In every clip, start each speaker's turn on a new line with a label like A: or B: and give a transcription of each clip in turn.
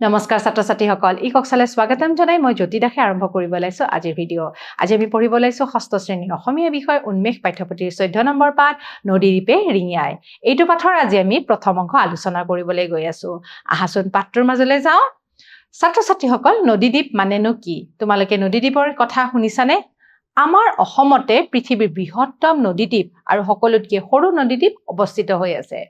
A: নমস্কাৰ ছাত্ৰ ছাত্ৰীসকল ই কক্সালে স্বাগতম জনাই মই জ্যোতি দাসে আৰম্ভ কৰিব লাইছো আজিৰ ভিডিঅ' আজি আমি পঢ়িব লাইছো ষষ্ঠ শ্ৰেণীৰ অসমীয়া বিষয় উন্মেষ পাঠ্যপুথিৰ 14 নম্বৰ পাঠ নদীদ্বীপে ৰিঙিয়াই এইটো পাঠৰ আজি আমি প্ৰথম অংশ আলোচনা কৰিবলৈ গৈ আছো আহাচোন পাঠটোৰ মাজলৈ যাওঁ ছাত্ৰ ছাত্ৰীসকল নদীদ্বীপ মানেনো কি তোমালোকে নদীদ্বীপৰ কথা শুনিছানে আমাৰ অসমতে পৃথিৱীৰ বৃহত্তম নদীদ্বীপ আৰু সকলোতকৈ সৰু নদীদ্বীপ অৱস্থিত হৈ আছে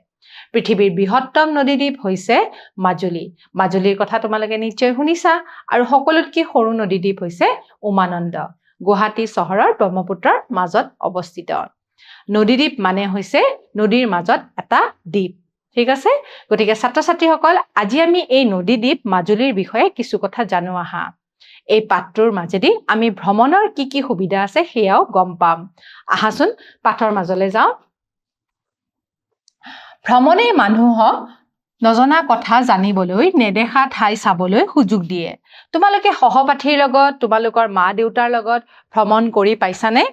A: পৃথিৱীৰ বৃহত্তম নদীদ্বীপ হৈছে মাজুলী মাজুলীৰ কথা তোমালোকে নিশ্চয় শুনিছা আৰু সকলোতকৈ সৰু নদীদ্বীপ হৈছে উমানন্দ গুৱাহাটী চহৰৰ ব্ৰহ্মপুত্ৰৰ মাজত অৱস্থিত নদীদ্বীপ মানে হৈছে নদীৰ মাজত এটা দ্বীপ ঠিক আছে গতিকে ছাত্ৰ ছাত্ৰীসকল আজি আমি এই নদীদ্বীপ মাজুলীৰ বিষয়ে কিছু কথা জানো আহা এই পাঠটোৰ মাজেদি আমি ভ্ৰমণৰ কি সুবিধা আছে সেয়াও গম পাম আহাচোন পাঠৰ মাজলৈ যাওঁ ভ্ৰমণে মানুহক নজনা কথা জানিবলৈ নেদেখা ঠাই চাবলৈ সুযোগ দিয়ে তোমালোকে সহপাঠীৰ লগত তোমালোকৰ মা দেউতাৰ লগত ভ্ৰমণ কৰি পাইছানে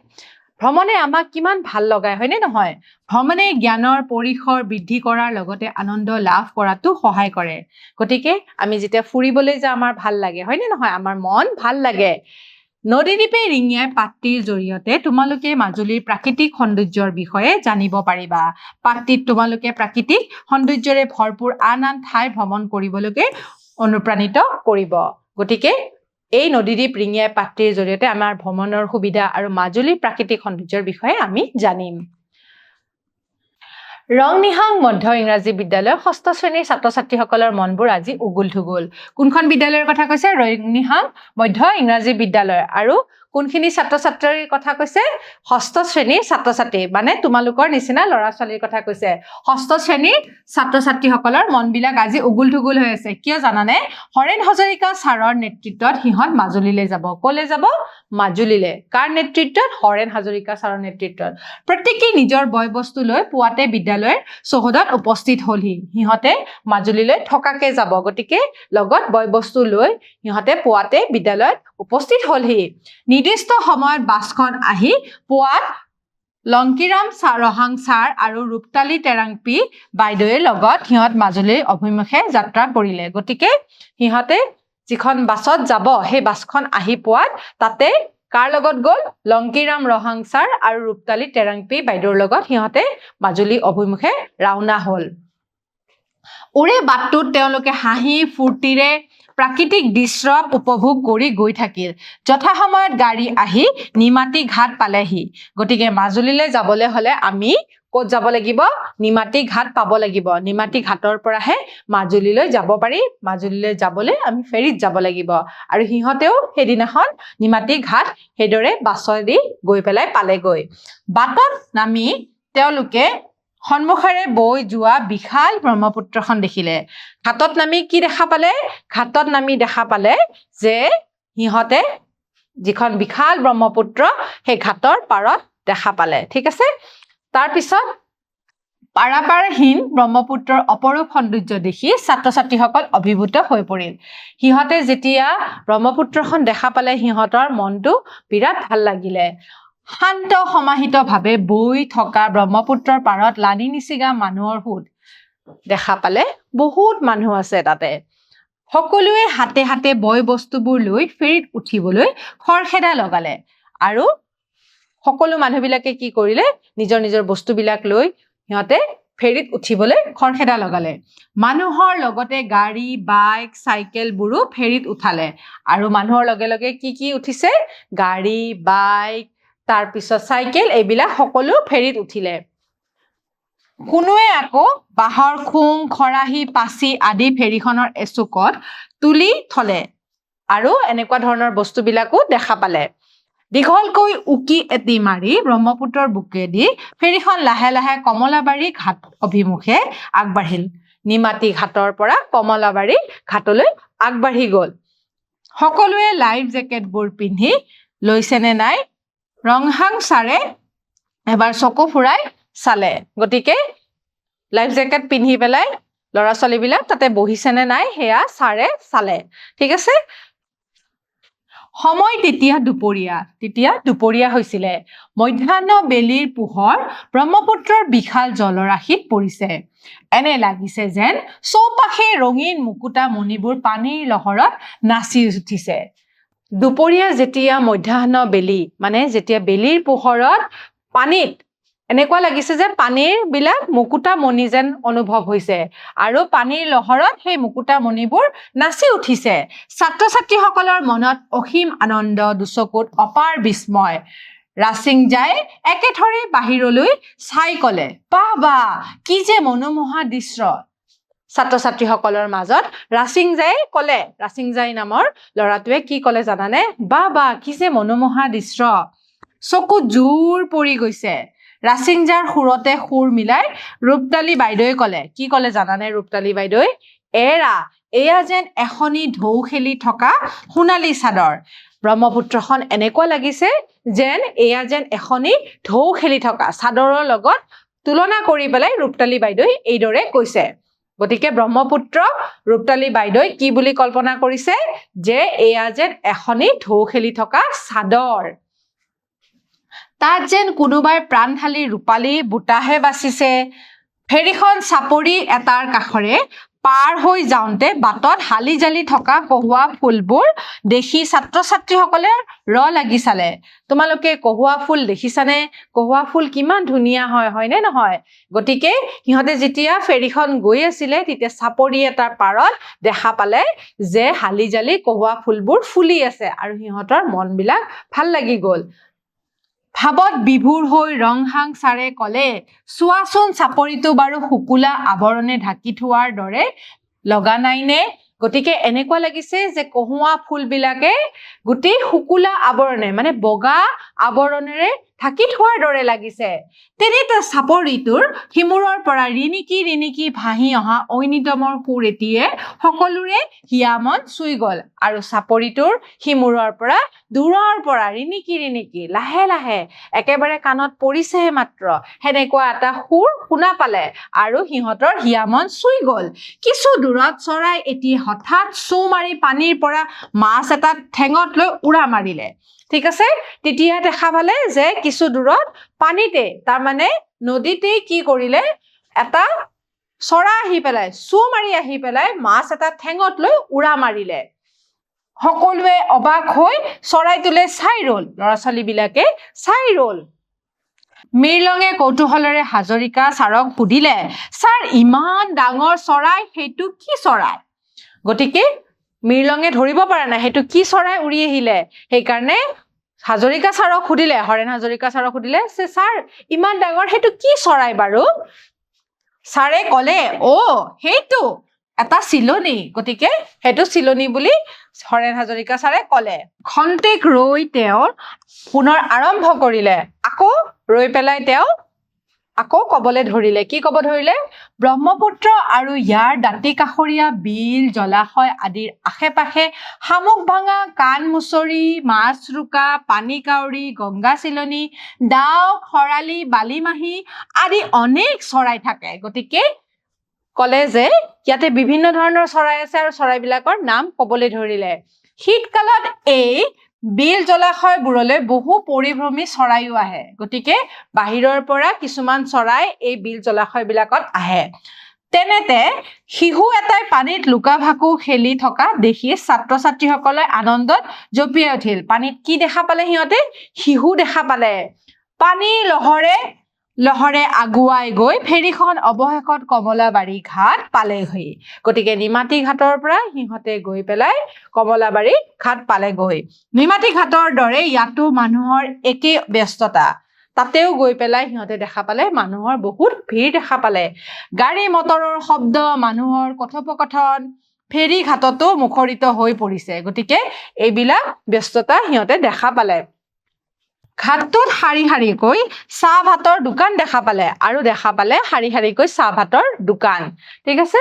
A: ভ্ৰমণে আমাক কিমান ভাল লগায় হয়নে নহয় ভ্ৰমণে জ্ঞানৰ পৰিসৰ বৃদ্ধি কৰাৰ লগতে আনন্দ লাভ কৰাটো সহায় কৰে গতিকে আমি যেতিয়া ফুৰিবলৈ যাওঁ আমাৰ ভাল লাগে হয়নে নহয় আমাৰ মন ভাল লাগে নদীদ্বীপে ৰিঙিয়াই পাঠটিৰ জৰিয়তে তোমালোকে মাজুলীৰ প্ৰাকৃতিক সৌন্দৰ্যৰ বিষয়ে জানিব পাৰিবা পাঠটিত তোমালোকে প্ৰাকৃতিক সৌন্দৰ্যৰে ভৰপূৰ আন ঠাই ভ্ৰমণ কৰিবলৈকে অনুপ্ৰাণিত কৰিব গতিকে এই নদীদ্বীপ ৰিঙিয়াই পাঠটিৰ জৰিয়তে আমাৰ ভ্ৰমণৰ সুবিধা আৰু মাজুলীৰ প্ৰাকৃতিক সৌন্দৰ্যৰ বিষয়ে আমি জানিম ৰংনিহাং মধ্য ইংৰাজী বিদ্যালয় ষষ্ঠ শ্ৰেণীৰ ছাত্ৰ ছাত্ৰীসকলৰ মনবোৰ আজি উগুল থুগুল কোনখন বিদ্যালয়ৰ কথা কৈছে ৰংনিহাং মধ্য ইংৰাজী বিদ্যালয় আৰু কোনখিনি ছাত্ৰ ছাত্ৰীৰ কথা কৈছে ষষ্ঠ শ্ৰেণীৰ ছাত্ৰ ছাত্ৰী মানে তোমালোকৰ নিচিনা ল'ৰা ছোৱালীৰ কথা কৈছে ষষ্ঠ শ্ৰেণীৰ ছাত্ৰ ছাত্ৰীসকলৰ মনবিলাক আজি উগুল থুগুল হৈ আছে কিয় জানানে হৰেণ হাজৰিকা ছাৰৰ নেতৃত্বত সিহঁত মাজুলীলৈ যাব ক'লে যাব মাজুলীলৈ কাৰ নেতৃত্বত হৰেণ হাজৰিকা ছাৰৰ নেতৃত্বত প্ৰত্যেকেই নিজৰ বয় বস্তু লৈ পুৱাতে বিদ্যালয়ৰ চৌহদত উপস্থিত হ'লহি সিহঁতে মাজুলীলৈ থকাকে যাব গতিকে লগত বয় বস্তু লৈ সিহঁতে পুৱাতে বিদ্যালয়ত উপস্থিত হ'লহি নিৰ্দিষ্ট সময়ত বাছখন আহি পুৱাত লংকিৰাম ৰহাং ছাৰ আৰু ৰূপতালী টেৰাংপি বাইদেউৰ লগত সিহঁত মাজুলীৰ অভিমুখে যাত্ৰা কৰিলে গতিকে সিহঁতে যিখন বাছত যাব সেই বাছখন আহি পোৱাত তাতে কাৰ লগত গ'ল লংকিৰাম ৰহাং ছাৰ আৰু ৰূপতালী টেৰাংপি বাইদেউৰ লগত সিহঁতে মাজুলী অভিমুখে ৰাওনা হ'ল উৰে বাটটোত তেওঁলোকে হাঁহি ফূৰ্তিৰে প্ৰাকৃতিক দৃশ্য উপভোগ কৰি গৈ থাকিল যথাসময়ত গাড়ী আহি নিমাতী ঘাট পালেহি গতিকে মাজুলীলৈ যাবলৈ হ'লে আমি ক'ত যাব লাগিব নিমাতী ঘাট পাব লাগিব নিমাতী ঘাটৰ পৰাহে মাজুলীলৈ যাব পাৰি মাজুলীলৈ যাবলৈ আমি ফেৰীত যাব লাগিব আৰু সিহঁতেও সেইদিনাখন নিমাতী ঘাট সেইদৰে বাছেদি গৈ পেলাই পালেগৈ বাটত নামি তেওঁলোকে সন্মুখেৰে বৈ যোৱা বিশাল ব্ৰহ্মপুত্ৰখন দেখিলে ঘাটত নামি কি দেখা পালে ঘাটত নামি দেখা পালে যে সিহঁতে যিখন বিশাল ব্ৰহ্মপুত্ৰ সেই ঘাটৰ পাৰত দেখা পালে ঠিক আছে তাৰপিছত পাৰাপাৰহীন ব্ৰহ্মপুত্ৰৰ অপৰূপ সৌন্দৰ্য দেখি ছাত্ৰ ছাত্ৰীসকল অভিভূত হৈ পৰিল সিহঁতে যেতিয়া ব্ৰহ্মপুত্ৰখন দেখা পালে সিহঁতৰ মনটো বিৰাট ভাল লাগিলে শান্ত সমাহিতভাৱে বৈ থকা ব্ৰহ্মপুত্ৰৰ পাৰত লানি নিচিগা মানুহৰ সোঁত দেখা পালে বহুত মানুহ আছে তাতে সকলোৱে হাতে হাতে বয় বস্তুবোৰ লৈ ফেৰীত উঠিবলৈ খৰখেদা লগালে আৰু সকলো মানুহবিলাকে কি কৰিলে নিজৰ নিজৰ বস্তুবিলাক লৈ সিহঁতে ফেৰীত উঠিবলৈ খৰখেদা লগালে মানুহৰ লগতে গাড়ী বাইক চাইকেলবোৰো ফেৰীত উঠালে আৰু মানুহৰ লগে লগে কি উঠিছে গাড়ী বাইক তাৰপিছত চাইকেল এইবিলাক সকলো ফেৰীত উঠিলে কোনোৱে আকৌ বাঁহৰ খুং খৰাহী পাচি আদি ফেৰীখনৰ এচুকত তুলি থলে আৰু এনেকুৱা ধৰণৰ বস্তুবিলাকো দেখা পালে দীঘলকৈ উকি এটি মাৰি ব্ৰহ্মপুত্ৰৰ বুকেদি ফেৰীখন লাহে লাহে কমলাবাৰী ঘাট অভিমুখে আগবাঢ়িল নিমাতী ঘাটৰ পৰা কমলাবাৰী ঘাটলৈ আগবাঢ়ি গ'ল সকলোৱে লাইফ জেকেটবোৰ পিন্ধি লৈছেনে নাই ৰংহাং ছাৰে এবাৰ চকু ফুৰাই চালে গতিকে লাইফ জেকেট পিন্ধি পেলাই ল'ৰা ছোৱালীবিলাক তাতে বহিছেনে নাই সেয়া ছাৰে চালে ঠিক আছে সময় তেতিয়া দুপৰীয়া হৈছিলে মধ্যাহ্ন বেলিৰ পোহৰ ব্ৰহ্মপুত্ৰৰ বিশাল জলৰাশিত পৰিছে এনে লাগিছে যেন চৌপাশে ৰঙীন মুকুতা মণিবোৰ পানীৰ লহৰত নাচি উঠিছে দুপৰীয়া যেতিয়া মধ্যাহ্ন বেলি মানে যেতিয়া বেলিৰ পোহৰত পানীত এনেকুৱা লাগিছে যে পানীৰ বিলাক মুকুতা মণি যেন অনুভৱ হৈছে আৰু পানীৰ লহৰত সেই মুকুতা মণিবোৰ নাচি উঠিছে ছাত্ৰ ছাত্ৰীসকলৰ মনত অসীম আনন্দ দুচকুত অপাৰ বিস্ময় ৰাছিংজাই একেথৰে বাহিৰলৈ চাই কলে বাহ কি যে মনোমোহা দৃশ্য ছাত্ৰ ছাত্ৰীসকলৰ মাজত ৰাছিংজাই নামৰ ল'ৰাটোৱে কি কলে জানানে বাহ কি যে মনোমোহা দৃশ্য চকুত জোৰ পৰি গৈছে ৰাছিংজাৰ সুৰতে সুৰ মিলাই ৰূপতালী বাইদেৱে কলে কি কলে জানানে ৰূপতালী বাইদেৱে এয়া যেন এখনি ঢৌ খেলি থকা সোণালী চাদৰ ব্ৰহ্মপুত্ৰখন এনেকুৱা লাগিছে যেন এয়া যেন এখনি ঢৌ খেলি থকা চাদৰৰ লগত তুলনা কৰি পেলাই ৰূপতালী বাইদেৱে এইদৰে কৈছে গতিকে ব্ৰহ্মপুত্ৰ ৰূপতালী বাইদেৱে কি বুলি কল্পনা কৰিছে যে এয়া যেন এখনি ঢৌ খেলি থকা চাদৰ তাত যেন কোনোবাই প্ৰাণ ঢালি ৰূপালী বুটাহে বাচিছে ফেৰীখন চাপৰি এটাৰ কাষৰে পাৰ হৈ যাওঁতে বাটত হালি জালি থকা কহুৱা ফুলবোৰ দেখি ছাত্ৰ ছাত্ৰীসকলে লাগি চালে তোমালোকে কহুৱা ফুল দেখিছানে কহুৱা ফুল কিমান ধুনীয়া হয়নে নহয় গতিকে সিহঁতে যেতিয়া ফেৰীখন গৈ আছিলে তেতিয়া চাপৰি এটাৰ পাৰত দেখা পালে যে হালি জালি কহুৱা ফুলবোৰ ফুলি আছে আৰু সিহঁতৰ মনবিলাক ভাল লাগি গ'ল ভাবত বিভোৰ হৈ ৰংহাং ছাৰে কলে চোৱাচোন চাপৰিটো বাৰু শুকুলা আৱৰণে ঢাকি থোৱাৰ দৰে লগা নাইনে গতিকে এনেকুৱা লাগিছে যে কহুৱা ফুলবিলাকে গোটেই শুকুলা আৱৰণে মানে বগা আৱৰণেৰে ঢাকি থোৱাৰ দৰে লাগিছে তেনেতে চাপৰিটোৰ সিমূৰৰ পৰা ৰিণিকি ভাহি অহা ঐনিতমৰ সুৰ এটিয়ে সকলোৰে হিয়ামন চুই গল আৰু চাপৰিটোৰ সিমূৰৰ পৰা দূৰৰ পৰা ৰিণিকি লাহে লাহে একেবাৰে কাণত পৰিছেহে মাত্ৰ হেনেকুৱা এটা সুৰ শুনা পালে আৰু সিহঁতৰ হিয়ামন চুই গল কিছু দূৰত চৰাই এটি হঠাৎ চৌ মাৰি পানীৰ পৰা মাছ এটা ঠেঙত লৈ উৰা মাৰিলে ঠিক আছে তেতিয়া দেখা পালে যে কিছু দূৰত পানীতে তাৰ মানে নদীতে কি কৰিলে এটা চৰাই আহি পেলাই চৌ মাৰি আহি পেলাই মাছ এটা ঠেঙত লৈ উৰা মাৰিলে সকলোৱে অবাক হৈ চৰাইটোলে চাই ৰল ল'ৰা ছোৱালীবিলাকে চাই ৰল মিৰলঙে কৌতূহলেৰে হাজৰিকা ছাৰক সুধিলে ছাৰ ইমান ডাঙৰ চৰাই সেইটো কি চৰাই গতিকে মিৰলঙে ধৰিব পৰা নাই সেইটো কি চৰাই উৰি আহিলে সেইকাৰণে হাজৰিকা ছাৰক সুধিলে হৰেণ হাজৰিকা ছাৰক সুধিলে যে ছাৰ ইমান ডাঙৰ সেইটো কি চৰাই বাৰু ছাৰে কলে সেইটো এটা চিলনি গতিকে সেইটো চিলনি বুলি হৰেণ হাজৰিকা ছাৰে কলে খন্তেক ৰৈ তেওঁ পুনৰ আৰম্ভ কৰিলে আকৌ ৰৈ পেলাই তেওঁ আকৌ কবলে ধৰিলে কি কব ধৰিলে ব্ৰহ্মপুত্ৰ আৰু ইয়াৰ দাঁতি কাষৰীয়া বিল জলাশয় আদিৰ আশে-পাশে শামুক ভাঙা কাণ মুচৰি মাছ ৰুকা পানী কাউৰী গংগা চিলনি ডাও খৰালি বালিমাহী আদি অনেক চৰাই থাকে গতিকে কলে যে ইয়াতে বিভিন্ন ধৰণৰ চৰাই আছে আৰু চৰাইবিলাকৰ নাম কবলৈ ধৰিলে শীতকালত এই বিল জলাশয়বোৰলৈ বহু পৰিভ্ৰমী চৰাইও আহে গতিকে বাহিৰৰ পৰা কিছুমান চৰাই এই বিল জলাশয়বিলাকত আহে তেনেতে শিহু এটাই পানীত লুকা ভাকু খেলি থকা দেখি ছাত্ৰ ছাত্ৰীসকলে আনন্দত জঁপিয়াই উঠিল পানীত কি দেখা পালে সিহঁতে শিহু দেখা পালে পানীৰ লহৰে আগুৱাই গৈ ফেৰীখন অৱশেষত কমলাবাৰী ঘাট পালেহি গতিকে নিমাতী ঘাটৰ পৰা সিহঁতে গৈ পেলাই কমলাবাৰী ঘাট পালেগৈ নিমাতী ঘাটৰ দৰে ইয়াতো মানুহৰ একে ব্যস্ততা তাতেও গৈ পেলাই সিহঁতে দেখা পালে মানুহৰ বহুত ভিৰ দেখা পালে গাড়ী মটৰৰ শব্দ মানুহৰ কথোপকথন ফেৰী ঘাটতো মুখৰিত হৈ পৰিছে গতিকে এইবিলাক ব্যস্ততা সিহঁতে দেখা পালে ঘাটটোত শাৰী শাৰীকৈ চাহ ভাতৰ দোকান দেখা পালে আৰু দেখা পালে শাৰী শাৰীকৈ চাহ ভাতৰ দোকান ঠিক আছে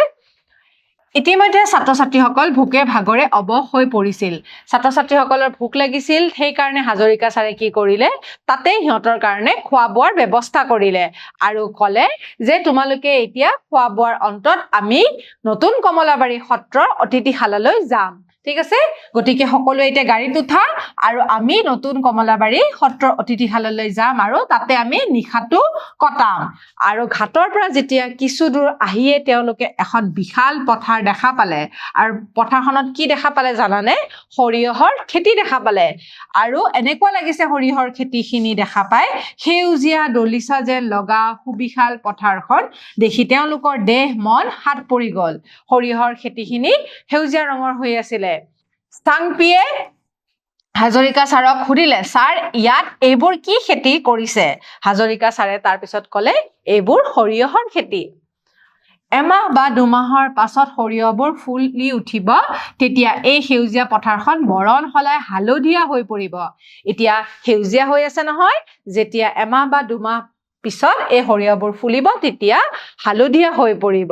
A: ইতিমধ্যে ছাত্ৰ ছাত্ৰীসকল ভোকে ভাগৰে অৱশ হৈ পৰিছিল ছাত্ৰ ছাত্ৰীসকলৰ ভোক লাগিছিল সেইকাৰণে হাজৰিকা ছাৰে কি কৰিলে তাতে সিহঁতৰ কাৰণে খোৱা বোৱাৰ ব্যৱস্থা কৰিলে আৰু কলে যে তোমালোকে এতিয়া খোৱা বোৱাৰ অন্তত আমি নতুন কমলাবাৰী সত্ৰৰ অতিথিশালালৈ যাম ঠিক আছে গতিকে সকলোৱে এতিয়া গাড়ীত উঠা আৰু আমি নতুন কমলাবাৰী সত্ৰৰ অতিথিশাললৈ যাম আৰু তাতে আমি নিশাটো কটাম আৰু ঘাটৰ পৰা যেতিয়া কিছু দূৰ আহিয়ে তেওঁলোকে এখন বিশাল পথাৰ দেখা পালে আৰু পথাৰখনত কি দেখা পালে জানানে সৰিয়হৰ খেতি দেখা পালে আৰু এনেকুৱা লাগিছে সৰিয়হৰ খেতিখিনি দেখা পাই সেউজীয়া দলিচা যেন লগা সুবিশাল পথাৰখন দেখি তেওঁলোকৰ দেহ মন হাত পৰি গল সৰিয়হৰ খেতিখিনি সেউজীয়া ৰঙৰ হৈ আছিলে চাংপিয়ে হাজৰিকা ছাৰক সুধিলে ছাৰ ইয়াত এইবোৰ কি খেতি কৰিছে হাজৰিকা ছাৰে তাৰ পিছত ক'লে এইবোৰ সৰিয়হৰ খেতি এমাহ বা দুমাহৰ পাছত সৰিয়হবোৰ ফুলি উঠিব তেতিয়া এই সেউজীয়া পথাৰখন বৰণ হলাই হালধীয়া হৈ পৰিব এতিয়া সেউজীয়া হৈ আছে নহয় যেতিয়া এমাহ বা দুমাহ পিছত এই সৰিয়হবোৰ ফুলিব তেতিয়া হালধীয়া হৈ পৰিব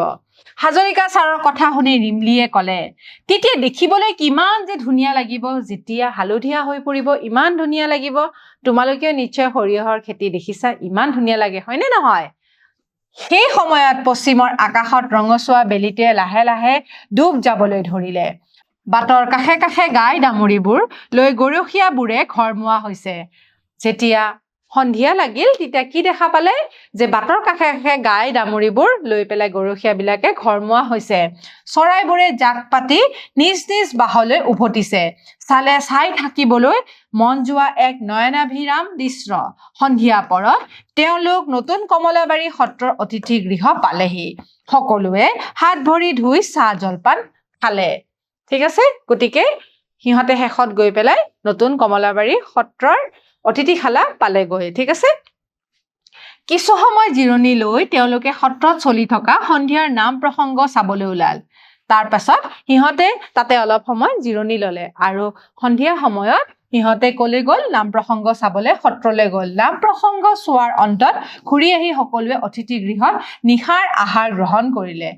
A: হাজৰিকা ছাৰৰ কথা শুনি ৰিমলিয়ে ক'লে তেতিয়া দেখিবলৈ কিমান যে ধুনীয়া লাগিব যেতিয়া হালধীয়া হৈ পৰিব ইমান ধুনীয়া লাগিব তোমালোকেও নিশ্চয় সৰিয়হৰ খেতি দেখিছা ইমান ধুনীয়া লাগে হয়নে নহয় সেই সময়ত পশ্চিমৰ আকাশত ৰঙচুৱা বেলিটোৱে লাহে লাহে ডুব যাবলৈ ধৰিলে বাটৰ কাষে কাষে গাই ডামুৰিবোৰ লৈ গৰখীয়াবোৰে ঘৰমুৱা হৈছে যেতিয়া সন্ধিয়া লাগিল তেতিয়া কি দেখা পালে যে বাটৰ কাষে কাষে গাই ডামুৰিবোৰ লৈ পেলাই গৰখীয়াবিলাকে ঘৰমুৱা হৈছে চৰাইবোৰে জাক পাতি নিজ নিজ বাহলৈ উভতিছে চালে চাই থাকিবলৈ মন যোৱা এক নয়নাভিৰাম দৃশ্য সন্ধিয়া পৰত তেওঁলোক নতুন কমলাবাৰী সত্ৰৰ অতিথি গৃহ পালেহি সকলোৱে হাত ভৰি ধুই চাহ জলপান খালে ঠিক আছে গতিকে সিহঁতে শেষত গৈ পেলাই নতুন কমলাবাৰী সত্ৰৰ অতিথিশালা পালেগৈ ঠিক আছে কিছু সময় জিৰণি লৈ তেওঁলোকে সত্ৰত চলি থকা সন্ধিয়াৰ নাম প্ৰসংগ চাবলৈ ওলাল তাৰ পাছত সিহঁতে তাতে অলপ সময় জিৰণি ললে আৰু সন্ধিয়া সময়ত সিহঁতে কলে গ'ল নাম প্ৰসংগ চাবলৈ সত্ৰলৈ গ'ল নাম প্ৰসংগ চোৱাৰ অন্তত ঘূৰি আহি সকলোৱে অতিথি গৃহত নিশাৰ আহাৰ গ্ৰহণ কৰিলে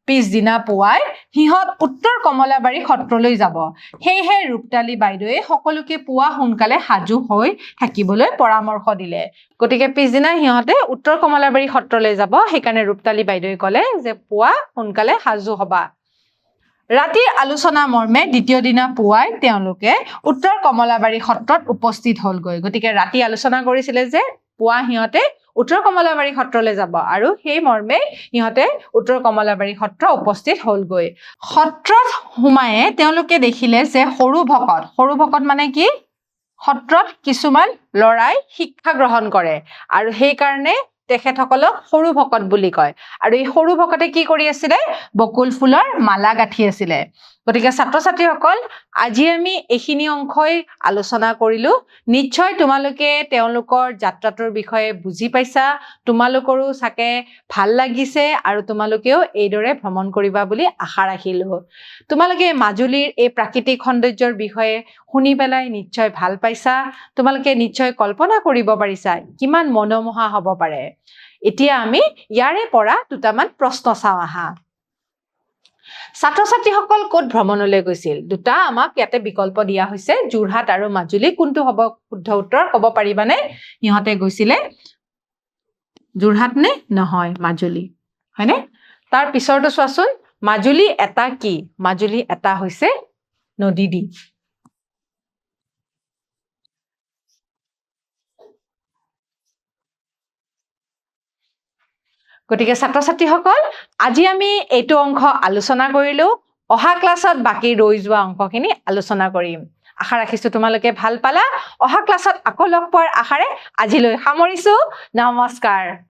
A: পিছদিনা পুৱাই সিহঁত উত্তৰ কমলাবাৰী সত্ৰলৈ যাব সেয়েহে ৰূপতালী বাইদেৱে সকলোকে পুৱা সোনকালে সাজু হৈ থাকিবলৈ পৰামৰ্শ দিলে গতিকে পিছদিনা সিহঁতে উত্তৰ কমলাবাৰী সত্ৰলৈ যাব সেইকাৰণে ৰূপতালী বাইদেৱে ক'লে যে পুৱা সোনকালে সাজু হবা ৰাতিৰ আলোচনা মৰ্মে দ্বিতীয় দিনা পুৱাই তেওঁলোকে উত্তৰ কমলাবাৰী সত্ৰত উপস্থিত হলগৈ গতিকে ৰাতি আলোচনা কৰিছিলে যে পুৱা সিহঁতে উত্তৰ কমলাবাৰী সত্ৰলৈ যাব আৰু সেই মৰ্মে সিহঁতে উত্তৰ কমলাবাৰী সত্ৰ উপস্থিত হলগৈ সত্ৰত সোমায়ে তেওঁলোকে দেখিলে যে সৰু ভকত মানে কি সত্ৰত কিছুমান লৰাই শিক্ষা গ্ৰহণ কৰে আৰু সেই কাৰণে তেখেতসকলক সৰু ভকত বুলি কয় আৰু এই সৰু ভকতে কি কৰি আছিলে বকুল ফুলৰ মালা গাঁঠি আছিলে গতিকে ছাত্ৰ ছাত্ৰীসকল আজি আমি এইখিনি অংশই আলোচনা কৰিলো নিশ্চয় তোমালোকে তেওঁলোকৰ যাত্ৰাটোৰ বিষয়ে বুজি পাইছা তোমালোকৰো চাকে ভাল লাগিছে আৰু তোমালোকেও এইদৰে ভ্ৰমণ কৰিবা বুলি আশা ৰাখিলো তোমালোকে মাজুলীৰ এই প্ৰাকৃতিক সৌন্দৰ্যৰ বিষয়ে শুনি পেলাই নিশ্চয় ভাল পাইছা তোমালোকে নিশ্চয় কল্পনা কৰিব পাৰিছা কিমান মনোমোহা হ'ব পাৰে এতিয়া আমি ইয়াৰে পৰা দুটামান প্ৰশ্ন চাওঁ আহা ছাত্ৰ ছাত্ৰীসকল ক'ত ভ্ৰমণলৈ গৈছিল দুটা আমাক ইয়াতে বিকল্প দিয়া হৈছে যোৰহাট আৰু মাজুলী কোনটো হ'ব শুদ্ধ উত্তৰ ক'ব পাৰিবানে ইহঁতে গৈছিলে যোৰহাট নে নহয় মাজুলী হয়নে তাৰ পিছৰটো চোৱাচোন মাজুলী এটা কি মাজুলী এটা হৈছে নদী দ্বীপ গতিকে ছাত্ৰ ছাত্ৰীসকল আজি আমি এইটো অংশ আলোচনা কৰিলো অহা ক্লাছত বাকি ৰৈ যোৱা অংশখিনি আলোচনা কৰিম আশা ৰাখিছো তোমালোকে ভাল পালা অহা ক্লাছত আকৌ লগ পোৱাৰ আশাৰে আজিলৈ সামৰিছো নমস্কাৰ